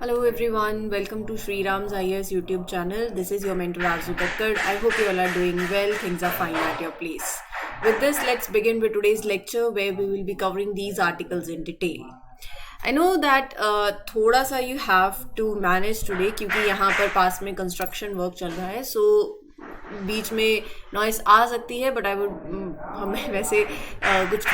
Hello everyone, welcome to Sri Ram's IAS YouTube channel. This is your mentor Arzu Thakkar. I hope you all are doing well. Things are fine at your place. With this, let's begin with today's lecture where we will be covering these articles in detail. I know that थोड़ा सा you have to manage today क्योंकि यहाँ पर पास में construction work चल रहा है, so बीच में नॉइस आ सकती है, बट आई वुड हमें वैसे कुछ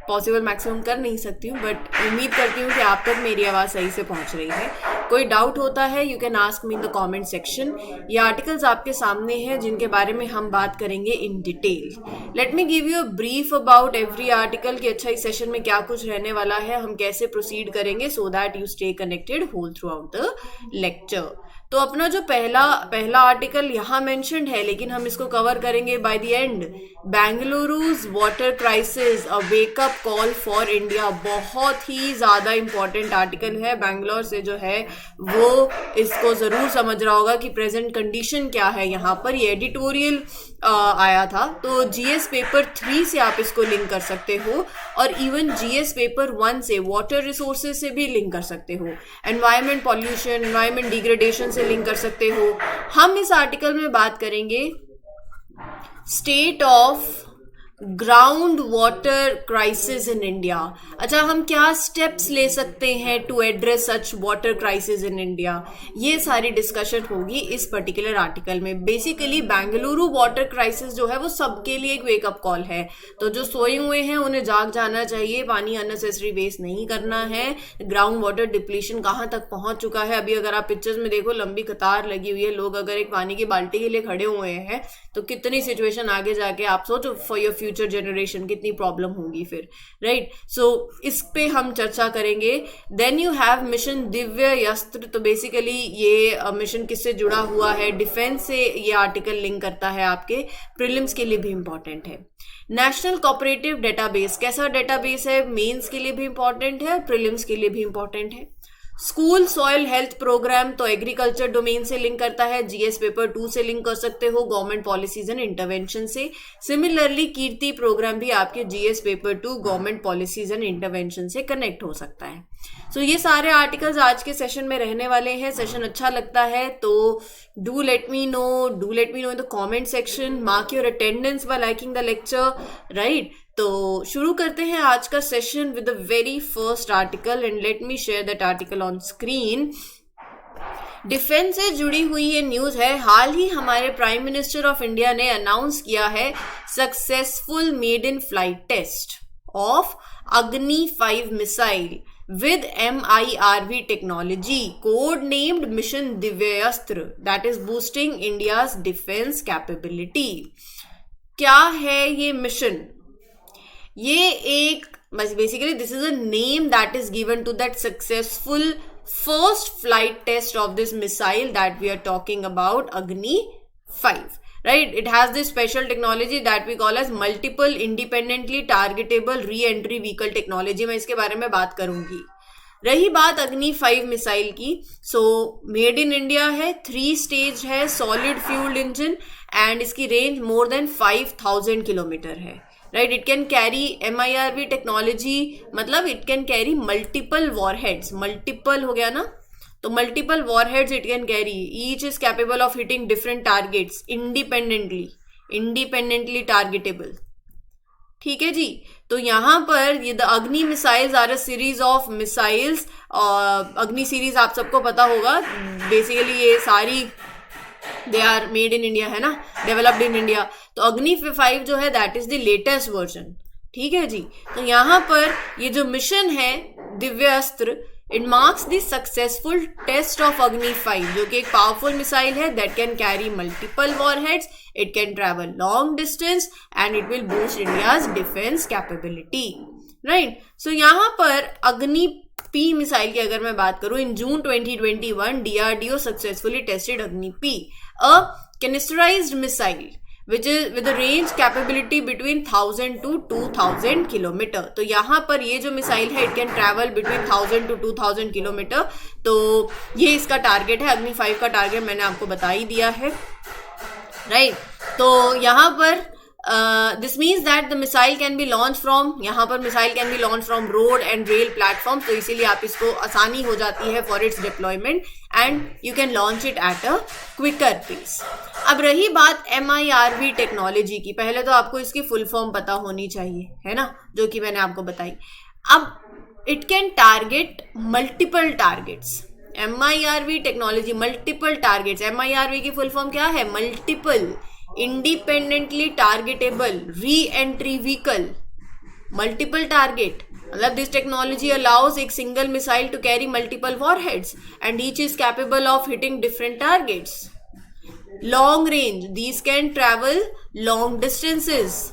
पॉसिबल मैक्सिमम कर नहीं सकती हूँ, बट उम्मीद करती हूँ कि आप तक मेरी आवाज़ सही से पहुँच रही है. कोई डाउट होता है you can ask me in the comment section. ये आर्टिकल्स आपके सामने हैं जिनके बारे में हम बात करेंगे in detail. Let me give you a brief about every article कि अच्छा इस सेशन में क्या कुछ रहने वाला है, हम कैसे प्रोसीड करेंगे so that you stay connected whole throughout the lecture. तो अपना जो पहला आर्टिकल यहाँ मेंशन्ड है, लेकिन हम इसको कवर करेंगे by the end. Bengaluru's water crisis, a wake up call for India. बहुत ही ज़्यादा इंपॉर्टेंट आर्टिकल है. बैंगलोर से जो है वो इसको ज़रूर समझ रहा होगा कि प्रेजेंट कंडीशन क्या है यहाँ पर. ये एडिटोरियल आया था, तो जीएस पेपर 3 से आप इसको लिंक कर सकते हो और इवन जीएस पेपर 1 से वाटर रिसोर्सेज से भी लिंक कर सकते हो. एनवायरमेंट पॉल्यूशन, एनवायरमेंट डिग्रेडेशन से लिंक कर सकते हो. हम इस आर्टिकल में बात करेंगे state of ground water crisis in India. अच्छा, हम क्या स्टेप्स ले सकते हैं to address such water crisis in India, ये सारी डिस्कशन होगी इस पर्टिकुलर आर्टिकल में. बेसिकली बेंगलुरु वाटर क्राइसिस जो है वो सबके लिए एक वेकअप कॉल है. तो जो सोए हुए हैं उन्हें जाग जाना चाहिए. पानी अननेसेसरी वेस्ट नहीं करना है. ग्राउंड वाटर डिप्लीशन कहाँ तक पहुंच चुका है. अभी अगर आप पिक्चर्स में देखो, लंबी कतार लगी हुई है. लोग अगर एक पानी की बाल्टी के लिए खड़े हुए हैं तो कितनी सिचुएशन आगे जाके आप सोचो फॉर योर फ्यूचर जनरेशन कितनी प्रॉब्लम होगी फिर, राइट. सो इस पे हम चर्चा करेंगे. Then you have mission Divyastra. तो बेसिकली ये मिशन किससे जुड़ा हुआ है, डिफेंस से ये आर्टिकल लिंक करता है. आपके प्रीलिम्स के लिए भी इंपॉर्टेंट है. नेशनल कोऑपरेटिव डेटाबेस, कैसा डेटाबेस है, मेंस के लिए भी इंपॉर्टेंट है, प्रीलिम्स के लिए भी इंपॉर्टेंट है. स्कूल सॉइल हेल्थ प्रोग्राम, तो एग्रीकल्चर डोमेन से लिंक करता है. जीएस पेपर 2 से लिंक कर सकते हो, गवर्नमेंट पॉलिसीज एंड इंटरवेंशन से. सिमिलरली कीर्ति प्रोग्राम भी आपके GS paper 2 government policies and intervention से कनेक्ट हो सकता है. सो ये सारे आर्टिकल्स आज के सेशन में रहने वाले हैं. सेशन अच्छा लगता है तो do let me know in the comment section. Mark your attendance by liking the lecture, right. तो शुरू करते हैं आज का session with the very first article and let me share that article on screen. Defence से जुड़ी हुई ये न्यूज है. हाल ही हमारे प्राइम मिनिस्टर ऑफ इंडिया ने अनाउंस किया है successful made in flight test of Agni 5 missile with MIRV technology, code named Mission Divyastra, that is boosting India's defense capability. क्या है ये मिशन? ये एक basically this is a name that is given to that successful first flight test of this missile that we are talking about, Agni 5. Right, it has this special technology that we call as multiple independently targetable re-entry vehicle technology. मैं इसके बारे में बात करूंगी. रही बात अग्नि 5 missile की, सो मेड इन इंडिया है, 3 स्टेज है, सॉलिड फ्यूल्ड इंजन एंड इसकी रेंज मोर देन 5000 किलोमीटर है. Right, it can carry MIRV technology, मतलब it can carry multiple warheads. Multiple हो गया ना, तो multiple warheads it can carry. Each is capable of hitting different targets independently targetable. ठीक है जी. तो यहां पर ये the Agni missiles are a series of missiles. Agni series आप सबको पता होगा. बेसिकली ये सारी दे आर मेड इन इंडिया है ना, डेवलप्ड इन इंडिया. तो अग्नि 5 जो है that is the latest version. ठीक है जी. तो यहां पर ये जो मिशन है Divyastra, it marks the successful test of Agni 5, जो कि एक powerful missile है that can carry multiple warheads, it can travel long distance and it will boost India's defense capability. Right? So यहाँ पर Agni P मिसाइल की अगर मैं बात करूँ, in June 2021 DRDO successfully tested Agni P, a canisterized missile which is with a range capability between 1000 to 2000 kilometre. तो यहाँ पर ये जो मिसाइल है it can travel between 1000 to 2000 kilometre. तो ये इसका टारगेट है. अग्नि 5 का टारगेट मैंने आपको बता ही दिया है, राइट. तो यहाँ पर this means that the missile can be launch from, यहाँ पर missile can be launch from road and rail platform, तो इसीलिए आप इसको आसानी हो जाती है for its deployment and you can launch it at a quicker pace. अब रही बात MIRV टेक्नोलॉजी की, पहले तो आपको इसकी फुल फॉर्म पता होनी चाहिए, है ना, जो कि मैंने आपको बताई. अब it can target multiple targets. MIRV technology multiple targets. MIRV की फुल फॉर्म क्या है? Multiple independently targetable re entry vehicle. Multiple target मतलब दिस टेक्नोलॉजी अलाउज एक single missile to carry multiple warheads and each is capable of hitting different targets. Long range, these can travel long distances.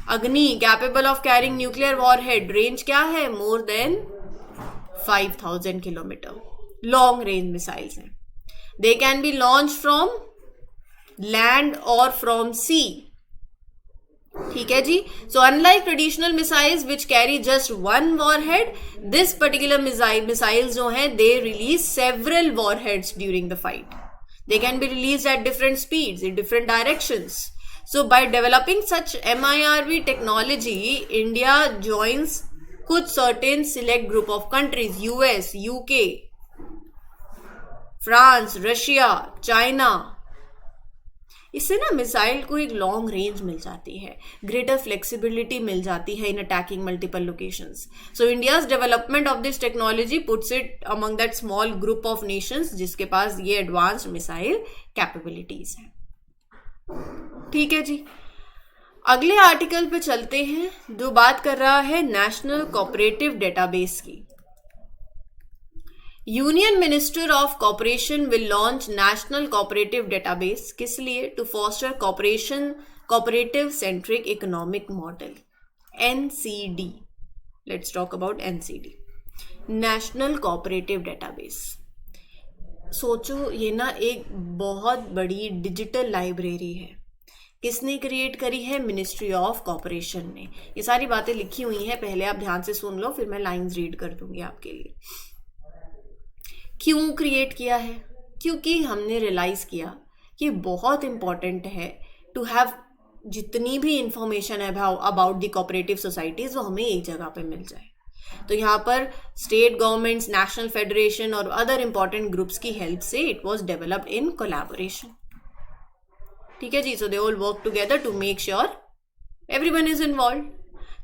Agni capable of carrying nuclear warhead, range क्या है? More than 5000 kilometre. Long range missiles हैं. दे can be launch from land और from sea. ठीक है जी. So unlike traditional missiles which carry just one warhead, this particular missiles जो हैं they release several warheads during the fight. They can be release at different speeds in different directions. So by developing such MIRV technology, India joins कुछ certain select group of countries, US, UK, France, Russia, China. इससे ना missile को एक long range मिल जाती है, greater flexibility मिल जाती है in attacking multiple locations. So India's development of this technology puts it among that small group of nations जिसके पास ये एडवांस्ड मिसाइल कैपेबिलिटीज हैं. ठीक है जी. अगले आर्टिकल पे चलते हैं जो बात कर रहा है नेशनल कोऑपरेटिव डेटाबेस की. Union minister of cooperation will launch national cooperative database. किस लिए? To foster cooperative centric economic model, NCD. Let's talk about NCD, national cooperative database. सोचो ये ना एक बहुत बड़ी डिजिटल लाइब्रेरी है. किसने क्रिएट करी है? मिनिस्ट्री ऑफ कॉपरेशन ने. ये सारी बातें लिखी हुई हैं, पहले आप ध्यान से सुन लो, फिर मैं लाइंस रीड कर दूंगी आपके लिए. क्यों क्रिएट किया है? क्योंकि हमने रियलाइज किया कि बहुत इंपॉर्टेंट है टू हैव जितनी भी इंफॉर्मेशन है अबाउट द कोऑपरेटिव सोसाइटीज वो हमें एक जगह पे मिल जाए. तो यहाँ पर स्टेट गवर्नमेंट्स, नेशनल फेडरेशन और अदर इंपॉर्टेंट ग्रुप्स की हेल्प से it was developed in collaboration. ठीक है जी. So they all work together to make sure everyone is involve.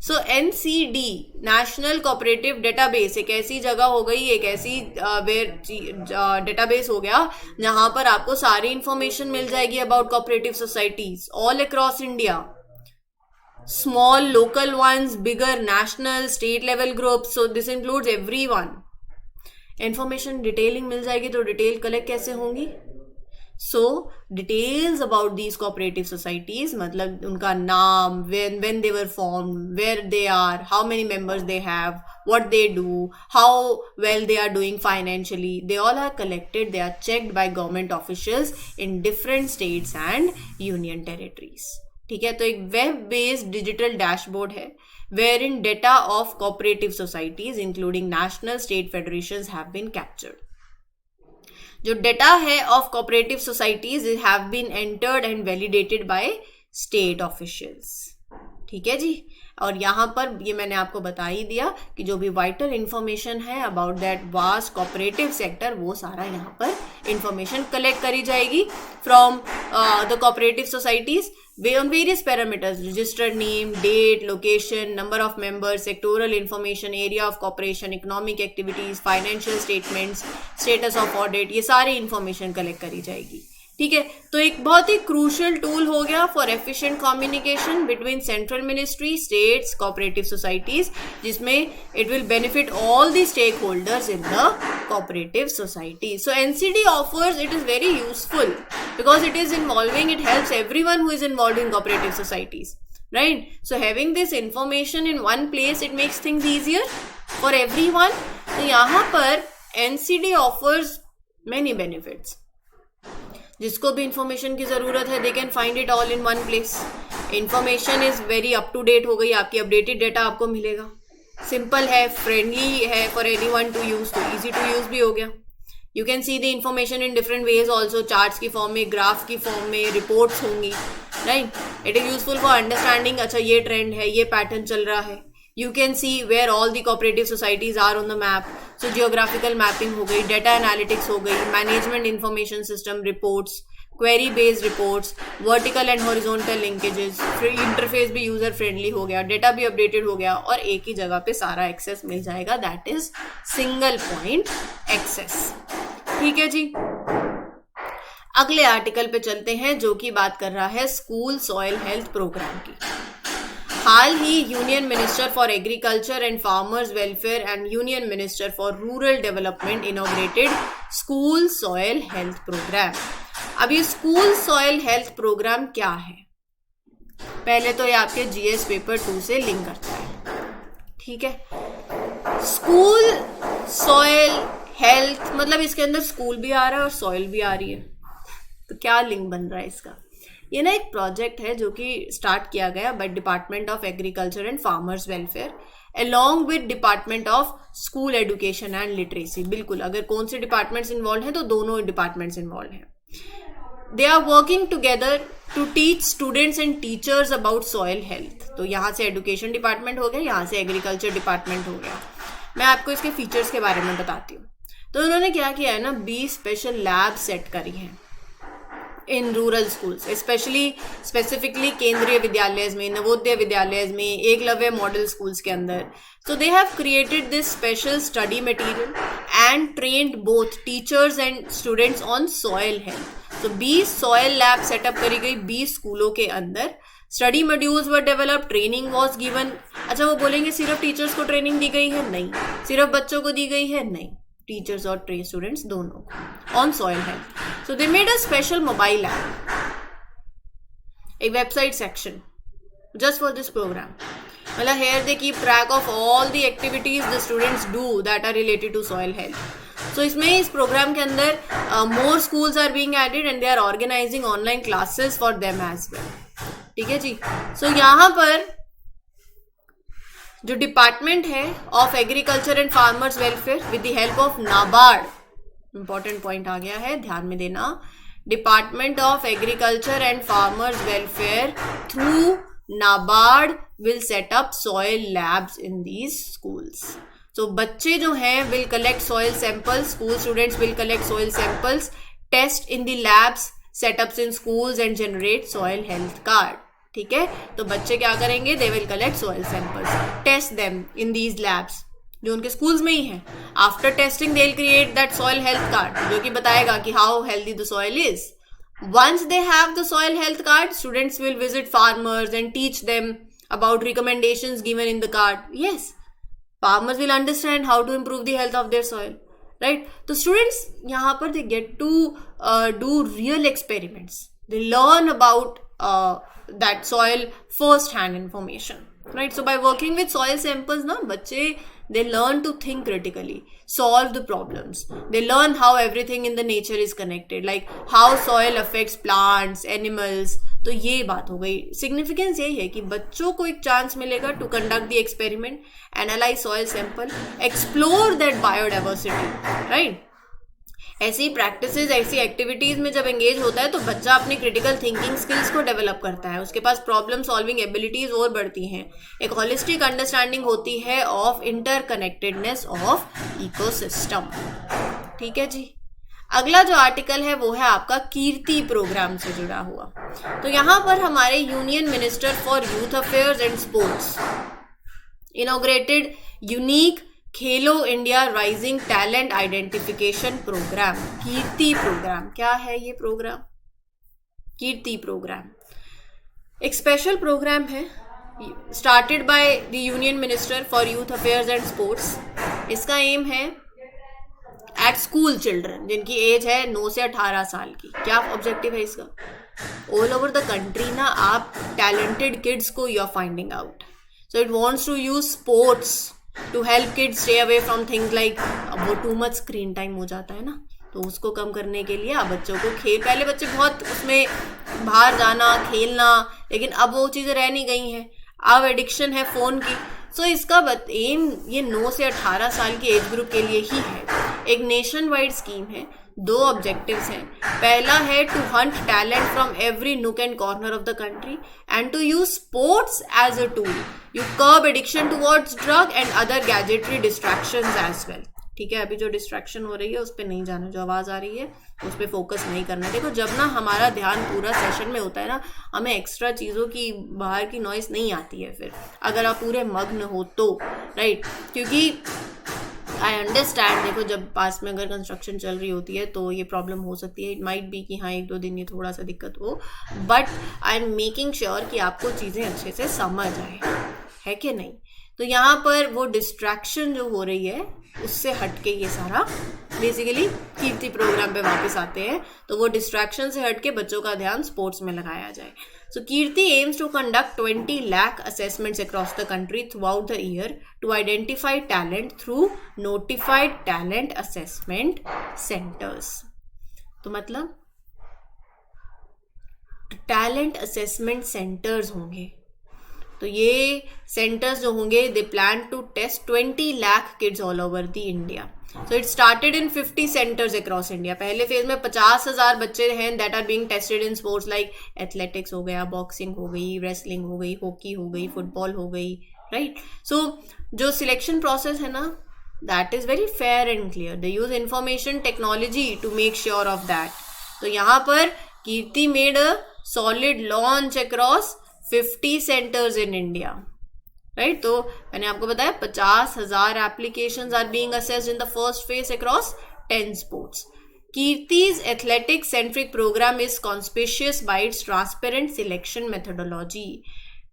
So NCD, national cooperative database, एक ऐसी जगह हो गई, एक ऐसी डेटाबेस हो गया जहां पर आपको सारी इंफॉर्मेशन मिल जाएगी about cooperative societies all across India. Small local ones, bigger national, state level groups. So this includes everyone. Information detailing मिल जाएगी तो डिटेल कलेक्ट कैसे होंगी? So details about these cooperative societies, मतलब उनका नाम, when they were formed, where they are, how many members they have, what they do, how well they are doing financially, they all are collected, they are checked by government officials in different states and union territories. ठीक है. तो एक web based digital dashboard है wherein data of cooperative societies including national state federations have been captured. जो data है of cooperative societies have been entered and validated by state officials. ठीक है जी. और यहाँ पर ये मैंने आपको बता ही दिया कि जो भी वाइटल इंफॉर्मेशन है about that vast cooperative sector वो सारा यहाँ पर इंफॉर्मेशन कलेक्ट करी जाएगी from the cooperative societies on various parameters: registered name, date, location, number of members, sectoral information, area of cooperation, economic activities, financial statements, status of audit, ये सारी information collect करी जाएगी. ठीक है. तो एक बहुत ही क्रूशियल टूल हो गया for efficient communication between central ministry, states, cooperative societies, जिसमें it will benefit all the stakeholders in the cooperative society. So NCD offers, it is very useful because it is involving, it helps everyone who is involved in cooperative societies, right? So having this information in one place, it makes things easier for everyone. तो यहाँ पर NCD offers many benefits. जिसको भी information की जरूरत है, they can find it all in one place. Information is very up to date हो गई, आपकी अपडेटेड डेटा आपको मिलेगा. सिंपल है, फ्रेंडली है फॉर एनीवन टू यूज, तो इजी टू यूज भी हो गया. You can see the information in different ways also, charts की फॉर्म में, ग्राफ की फॉर्म में, रिपोर्ट्स होंगी. Right. It is useful for understanding, अच्छा ये ट्रेंड है, ये पैटर्न चल रहा है. You can see where all the cooperative societies are on the map. So geographical mapping हो गई, data analytics हो गई, management information system reports, query based reports, vertical and horizontal linkages, interface भी user friendly हो गया, data भी updated हो गया और एक ही जगह पे सारा access मिल जाएगा. That is single point access. ठीक है जी. अगले आर्टिकल पे चलते हैं जो कि बात कर रहा है स्कूल सॉइल हेल्थ प्रोग्राम की. हाल ही union minister for agriculture and farmers welfare and union minister for rural development inaugurated school soil health programme. अब ये स्कूल सॉइल हेल्थ प्रोग्राम क्या है? पहले तो ये आपके जीएस पेपर 2 से लिंक करता है. ठीक है. स्कूल सॉइल हेल्थ मतलब इसके अंदर स्कूल भी आ रहा है और सॉइल भी आ रही है. तो क्या लिंक बन रहा है इसका? ये ना एक प्रोजेक्ट है जो कि स्टार्ट किया गया by department of agriculture and farmers welfare along with department of school education and literacy. बिल्कुल, अगर कौन से डिपार्टमेंट्स इन्वॉल्व हैं तो दोनों डिपार्टमेंट्स इन्वॉल्व हैं. They are working together to teach students and teachers about soil health. तो यहाँ से एजुकेशन डिपार्टमेंट हो गया, यहाँ से एग्रीकल्चर डिपार्टमेंट हो गया. मैं आपको इसके फीचर्स के बारे में बताती हूँ. तो उन्होंने क्या किया है ना, 20 स्पेशल लैब सेट करी हैं इन रूरल स्कूल्स, स्पेसिफिकली केंद्रीय विद्यालय में, नवोदय विद्यालय में, एकलव्य मॉडल स्कूल्स के अंदर. So they have created this special study material and trained both teachers and students on soil health. तो 20 सॉइल लैब सेटअप करी गई 20 स्कूलों के अंदर. Study modules were develop, training was given. अच्छा, वो बोलेंगे सिर्फ टीचर्स को ट्रेनिंग दी गई है? नहीं. सिर्फ बच्चों को दी गई है? नहीं. टीचर्स और स्टूडेंट्स दोनों को on soil health. So they made a special mobile app, a website section just for this program. मतलब here they keep track of all the activities the students do that are related to soil health. So इसमें इस programme के अंदर more schools are being added and they are organizing online classes for them as well. ठीक है जी. So यहाँ पर जो department है of agriculture and farmers welfare with the help of NABARD, important point आ गया है, ध्यान में देना. Department of agriculture and farmers welfare through NABARD will set up soil labs in these schools. तो बच्चे जो हैं will collect soil samples, school students will collect soil samples, test in the labs setups in schools and generate soil health card. ठीक है. तो बच्चे क्या करेंगे? दे will collect soil samples, test them in these labs जो उनके schools में ही हैं. After testing they will create that soil health card जो कि बताएगा कि how healthy the soil is. Once they have the soil health card, students will visit farmers and teach them about recommendations given in the card. Yes, farmers will understand how to improve the health of their soil, right? So students यहाँ पर they get to do real experiments. They learn about that soil first hand information, right? So by working with soil samples ना बच्चे they learn to think critically, solve the problems. They learn how everything in the nature is connected, like how soil affects plants, animals. तो ये बात हो गई. Significance यही है कि बच्चों को एक चांस मिलेगा to conduct the experiment, analyse soil sample, explore that biodiversity, right. ऐसी प्रैक्टिसेस, ऐसी एक्टिविटीज में जब एंगेज होता है तो बच्चा अपनी क्रिटिकल थिंकिंग स्किल्स को डेवलप करता है, उसके पास प्रॉब्लम सॉल्विंग एबिलिटीज और बढ़ती हैं, एक होलिस्टिक अंडरस्टैंडिंग होती है ऑफ इंटरकनेक्टेडनेस ऑफ इकोसिस्टम. ठीक है जी. अगला जो आर्टिकल है वो है आपका कीर्ति प्रोग्राम से जुड़ा हुआ. तो यहाँ पर हमारे union minister for youth affairs and sports inaugurated unique Khelo India rising talent identification programme. KIRTI programme क्या है? ये प्रोग्राम कीर्ति प्रोग्राम एक स्पेशल प्रोग्राम है started by the union minister for youth affairs and sports. इसका aim है at school children जिनकी age है 9 से 18 साल की. क्या ऑब्जेक्टिव है इसका? ऑल ओवर द कंट्री ना आप टैलेंटेड किड्स को you are finding out. So it wants to use sports to help kids stay away from things like, अब वो टू मच स्क्रीन टाइम हो जाता है ना, तो उसको कम करने के लिए आप बच्चों को पहले बच्चे बहुत उसमें बाहर जाना खेलना, लेकिन अब वो चीज़ें रह नहीं गई हैं. अब एडिक्शन है फ़ोन की. सो इसका एम ये 9 से 18 साल की एज ग्रुप के लिए ही है. एक नेशन वाइड स्कीम है, 2 ऑब्जेक्टिव्स हैं. पहला है to hunt talent from every nook and corner of the country and to use sports as a tool. You curb addiction towards drug and other gadgetry distractions as well. ठीक है, अभी जो distraction हो रही है उस पर नहीं जाना, जो आवाज़ आ रही है उस पर फोकस नहीं करना. देखो जब ना हमारा ध्यान पूरा सेशन में होता है ना, हमें एक्स्ट्रा चीज़ों की बाहर की नॉइस नहीं आती है फिर, अगर आप पूरे मग्न हो तो, राइट. क्योंकि आई अंडरस्टैंड, देखो जब पास में अगर कंस्ट्रक्शन चल रही होती है तो ये प्रॉब्लम हो सकती है. इट माइट बी कि हाँ 1-2 दिन ये थोड़ा सा दिक्कत हो, but I am making sure कि आपको चीज़ें अच्छे से समझ आए, है कि नहीं. तो यहाँ पर वो डिस्ट्रैक्शन जो हो रही है उससे हटके ये सारा बेसिकली कीर्ति प्रोग्राम पे वापस आते हैं. तो वो डिस्ट्रैक्शन से हटके बच्चों का ध्यान स्पोर्ट्स में लगाया जाए. So Kirti aims to conduct 20 lakh assessments across the country throughout the year to identify talent through notified talent assessment centers. तो मतलब टैलेंट असेसमेंट सेंटर्स होंगे. तो ये सेंटर्स जो होंगे they plan to test 20 lakh kids all over the India. So it started in 50 centres across India. पहले phase में 50,000 बच्चे हैं that are being tested in sports like athletics हो गया, बॉक्सिंग हो गई, रेसलिंग हो गई, हॉकी हो गई, फुटबॉल हो गई, राइट. सो जो सिलेक्शन प्रोसेस है ना that is very fair and clear. They use information technology to make sure of that. तो यहाँ पर KIRTI made a solid launch across 50 centres in India, right. तो मैंने आपको बताया 50,000 applications are being assessed in the first phase across 10 sports. KIRTI's athletic centric program is conspicuous by its transparent selection methodology.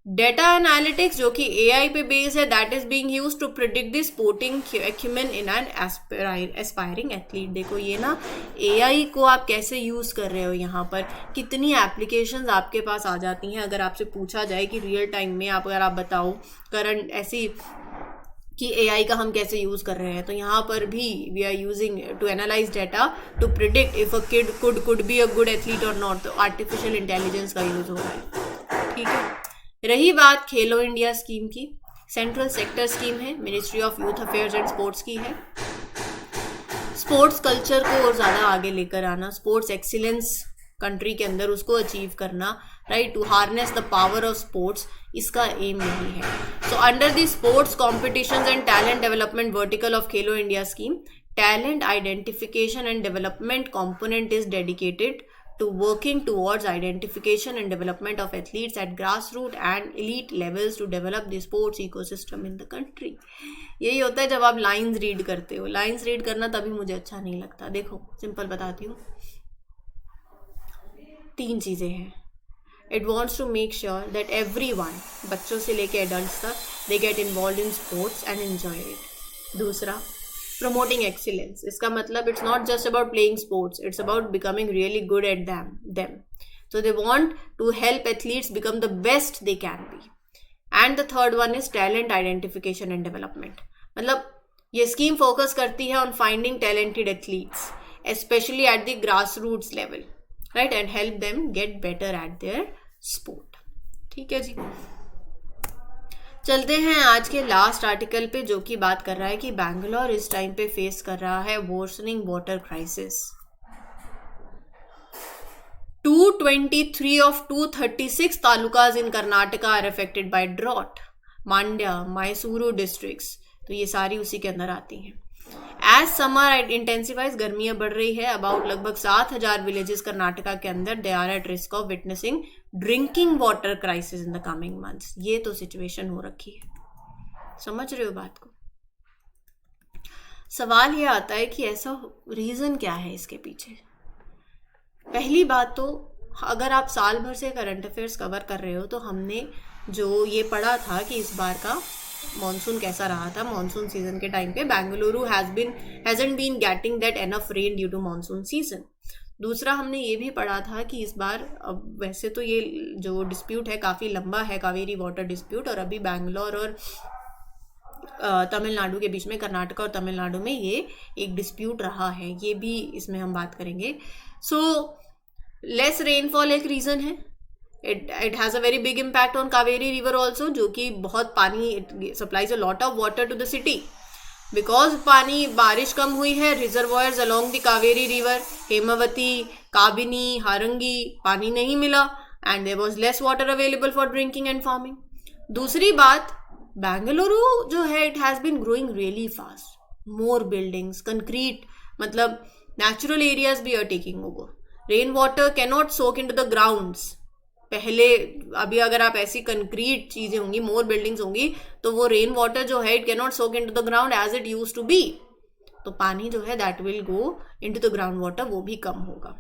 Data analytics जो कि AI पे based है that is being used to predict the sporting acumen in an aspiring athlete. देखो ये ना AI को आप कैसे यूज कर रहे हो, यहाँ पर कितनी एप्लीकेशंस आपके पास आ जाती हैं. अगर आपसे पूछा जाए कि रियल टाइम में अगर आप बताओ करंट ऐसी कि AI का हम कैसे यूज़ कर रहे हैं, तो यहाँ पर भी we are using to analyse data to predict if a kid could be a good athlete और नॉट. तो आर्टिफिशियल इंटेलिजेंस का यूज हो रहा है. ठीक है. रही बात खेलो इंडिया स्कीम की, सेंट्रल सेक्टर स्कीम है, ministry of youth affairs and sports की है. स्पोर्ट्स कल्चर को और ज़्यादा आगे लेकर आना, स्पोर्ट्स एक्सीलेंस कंट्री के अंदर उसको अचीव करना, right, to harness the power of sports, इसका एम यही है. So under the sports competitions and talent development vertical of Khelo India scheme, talent identification and development component is dedicated to working towards identification and development of athletes at grassroots and elite levels to develop the sports ecosystem in the country. यही होता है जब आप lines read करते हो. Lines read करना तभी मुझे अच्छा नहीं लगता. देखो सिंपल बताती हूँ, 3 चीज़ें हैं. It wants to make sure that everyone, बच्चों से लेके एडल्ट्स तक, they get involved in sports and enjoy it. दूसरा, promoting excellence. इसका मतलब it's not just about playing sports, it's about becoming really good at them. So they want to help athletes become the best they can be. And the third one is talent identification and development. मतलब ये scheme focus करती है on finding talented athletes, especially at the grassroots level, right, and help them get better at their sport. ठीक है जी. चलते हैं आज के लास्ट आर्टिकल पे जो कि बात कर रहा है कि बैंगलोर इस टाइम पे फेस कर रहा है worsening water crisis. 223 of 236 talukas in Karnataka are affected by drought. Mandya, Mysuru districts, तो ये सारी उसी के अंदर आती हैं. एज समर इंटेंसिफाइज, गर्मियां बढ़ रही है, अबाउट लगभग 7,000 विलेजेस कर्नाटका के अंदर they are at risk of witnessing drinking water crisis in the coming months. ये तो सिचुएशन हो रखी है. समझ रहे हो बात को. सवाल ये आता है कि ऐसा रीजन क्या है इसके पीछे. पहली बात तो अगर आप साल भर से करंट अफेयर्स कवर कर रहे हो तो हमने जो ये पढ़ा था कि इस बार का मॉनसून कैसा रहा था. मॉनसून सीजन के टाइम पे Bengaluru hasn't been getting that enough rain due to monsoon season. दूसरा हमने ये भी पढ़ा था कि इस बार, अब वैसे तो ये जो डिस्प्यूट है काफ़ी लंबा है, कावेरी वाटर डिस्प्यूट, और अभी बैंगलोर और तमिलनाडु के बीच में, कर्नाटका और तमिलनाडु में ये एक डिस्प्यूट रहा है, ये भी इसमें हम बात करेंगे. सो लेस रेनफॉल एक रीज़न है. It has a very big impact on Kaveri river also, जो कि बहुत पानी, it supplies a lot of water to the city. Because पानी बारिश कम हुई है, reservoirs along the Kaveri river, Hemavati, Kabini, Harangi, पानी नहीं मिला and there was less water available for drinking and farming. दूसरी बात, बेंगलुरु जो है it has been growing really fast, more buildings, concrete, मतलब नेचुरल एरियाज भी are taking over. Rain water can not soak into the grounds. पहले अभी अगर आप ऐसी कंक्रीट चीजें होंगी, मोर बिल्डिंग्स होंगी, तो वो रेन वाटर जो है it can not soak into the ground as it use to be. तो पानी जो है that will go into the ground water, वो भी कम होगा.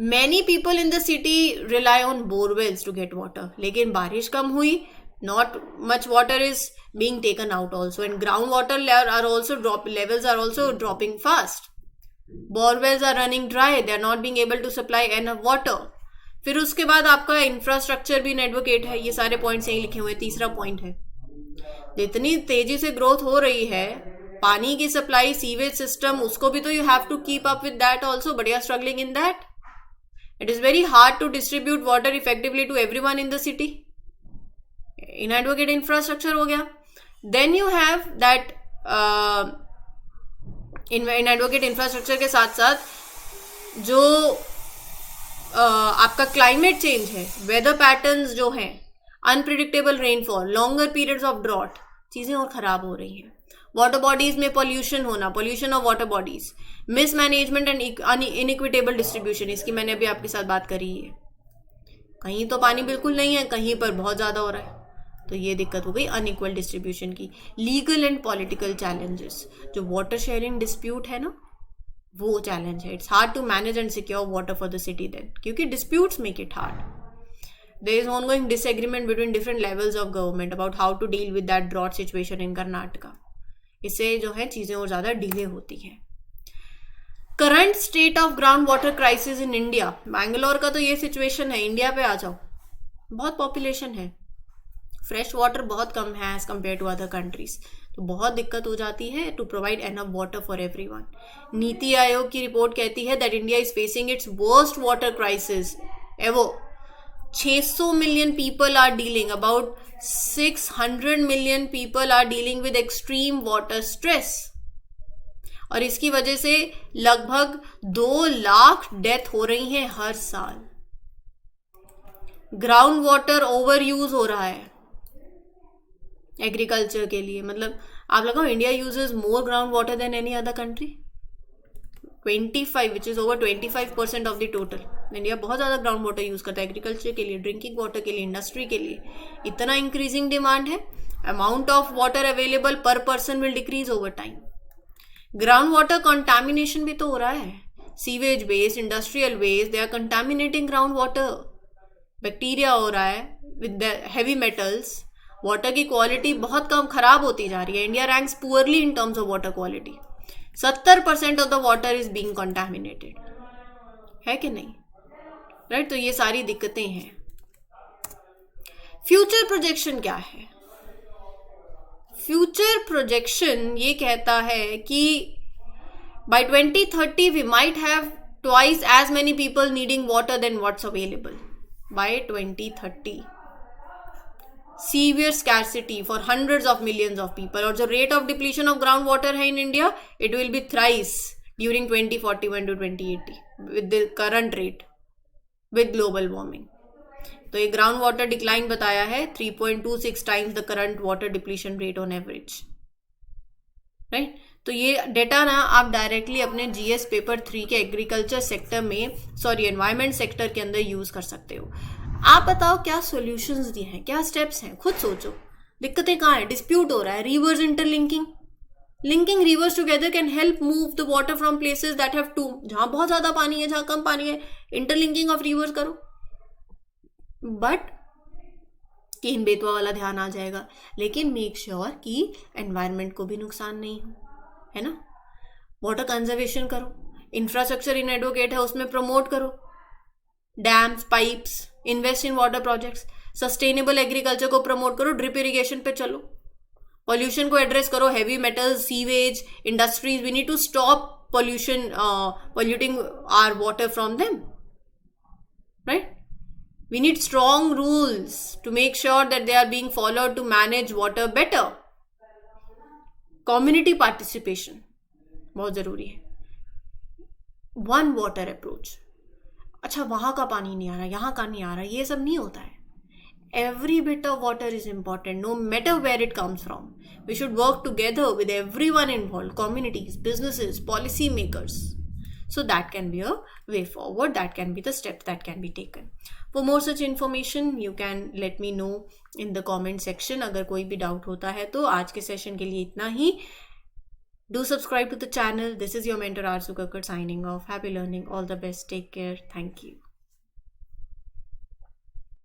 Many people in the city rely on borewells to get water. लेकिन बारिश कम हुई, not much water is being taken out also, and groundwater levels are also dropping fast. Borewells are running dry, they are not being able to supply enough water. फिर उसके बाद आपका infrastructure भी advocate है. ये सारे पॉइंट्स यहीं लिखे हुए हैं. तीसरा पॉइंट है, जितनी तेजी से ग्रोथ हो रही है, पानी की सप्लाई, सीवेज सिस्टम, उसको भी तो you have to keep up with that also, but you are struggling in that. It is very hard to distribute water effectively to everyone in the city. Inadequate infrastructure हो गया. Then you have that inadequate infrastructure के साथ साथ जो आपका climate change है, weather patterns जो हैं, unpredictable rainfall, longer periods of drought, चीजें और खराब हो रही हैं. वाटर बॉडीज में पॉल्यूशन होना, pollution of water bodies, mismanagement and inequitable distribution, इसकी मैंने अभी आपके साथ बात करी है. कहीं तो पानी बिल्कुल नहीं है, कहीं पर बहुत ज्यादा हो रहा है, तो ये दिक्कत हो गई अनइक्वल डिस्ट्रीब्यूशन की. लीगल एंड पॉलिटिकल चैलेंजेस, जो वाटर शेयरिंग डिस्प्यूट है ना, वो चैलेंज है. It's hard to manage and secure water for the city then, क्योंकि disputes make it hard. There is ongoing disagreement between different levels of government about how to deal with that drought situation in Karnataka. इससे जो है चीजें और ज्यादा delay होती हैं. Current state of ground water crisis in India. Bangalore का तो ये सिचुएशन है. इंडिया पे आ जाओ, बहुत पॉपुलेशन है, फ्रेश वाटर बहुत कम है as compare to other countries, तो बहुत दिक्कत हो जाती है to provide enough water for everyone. NITI Aayog की रिपोर्ट कहती है that India is facing its worst water crisis ever. 600 million people are dealing, about 600 million people are dealing with extreme water stress, और इसकी वजह से लगभग 2 लाख डेथ हो रही हैं हर साल. ग्राउंड वाटर ओवर यूज हो रहा है एग्रीकल्चर के लिए. मतलब आप लगाओ, India uses more ground water than any other country. 25 which is over 25% of the total. India बहुत ज्यादा ग्राउंड वाटर यूज करता है एग्रीकल्चर के लिए, ड्रिंकिंग वाटर के लिए, इंडस्ट्री के लिए. इतना इंक्रीजिंग डिमांड है, amount of water available per person will decrease over time. Ground water contamination भी तो हो रहा है. Sewage waste, industrial waste, they are contaminating ground water. Bacteria हो रहा है विद हैवी मेटल्स. वाटर की क्वालिटी बहुत कम खराब होती जा रही है. India ranks poorly in terms of water quality. 70% of the water is being contaminated, है कि नहीं? राइट. तो ये सारी दिक्कतें हैं. फ्यूचर प्रोजेक्शन क्या है? फ्यूचर प्रोजेक्शन ये कहता है कि by 2030 we might have twice as many people needing water than what's available. By 2030 severe scarcity for hundreds of millions of people. और जो rate of depletion of groundwater है in India, it will be thrice during 2041 to 2080 with the current rate with global warming. तो ये ground water decline बताया है 3.26 times the current water depletion rate on average. Right. तो ये data ना आप directly अपने जीएस पेपर 3 के एग्रीकल्चर सेक्टर में, सॉरी एनवायरमेंट सेक्टर के अंदर यूज कर सकते हो. आप बताओ क्या सॉल्यूशंस दिए हैं, क्या स्टेप्स हैं, खुद सोचो. दिक्कतें कहाँ हैं? डिस्प्यूट हो रहा है. Rivers interlinking, linking rivers together can help move the water from places that have to, जहां बहुत ज्यादा पानी है, जहां कम पानी है, इंटरलिंकिंग ऑफ रिवर्स करो. बट केन बेतवा वाला ध्यान आ जाएगा. लेकिन मेक श्योर कि एनवायरनमेंट को भी नुकसान नहीं हो, है ना. वाटर कंजर्वेशन करो. इंफ्रास्ट्रक्चर इन एडवोकेट है, उसमें प्रमोट करो. Dams, pipes, invest in water projects. Sustainable agriculture को प्रमोट करो. ड्रिप इरिगेशन पे चलो. पॉल्यूशन को एड्रेस करो. Heavy metals, sewage, industries, we need to stop pollution, polluting our water from them, right? We need strong rules to make sure that they are being followed to manage water better. Community participation बहुत ज़रूरी है. One water approach. अच्छा वहाँ का पानी नहीं आ रहा, यहाँ का नहीं आ रहा, ये सब नहीं होता है. Every bit of water is important, no matter where it comes from. We should work together with everyone involved, communities, businesses, policy makers. So that can be a way forward, that can be the step that can be taken. For more such information, you can let me know in the comment section. अगर कोई भी doubt होता है तो आज के session के लिए इतना ही. Do subscribe to the channel. This is your mentor Arzu Kakkad signing off. Happy learning. All the best. Take care. Thank you.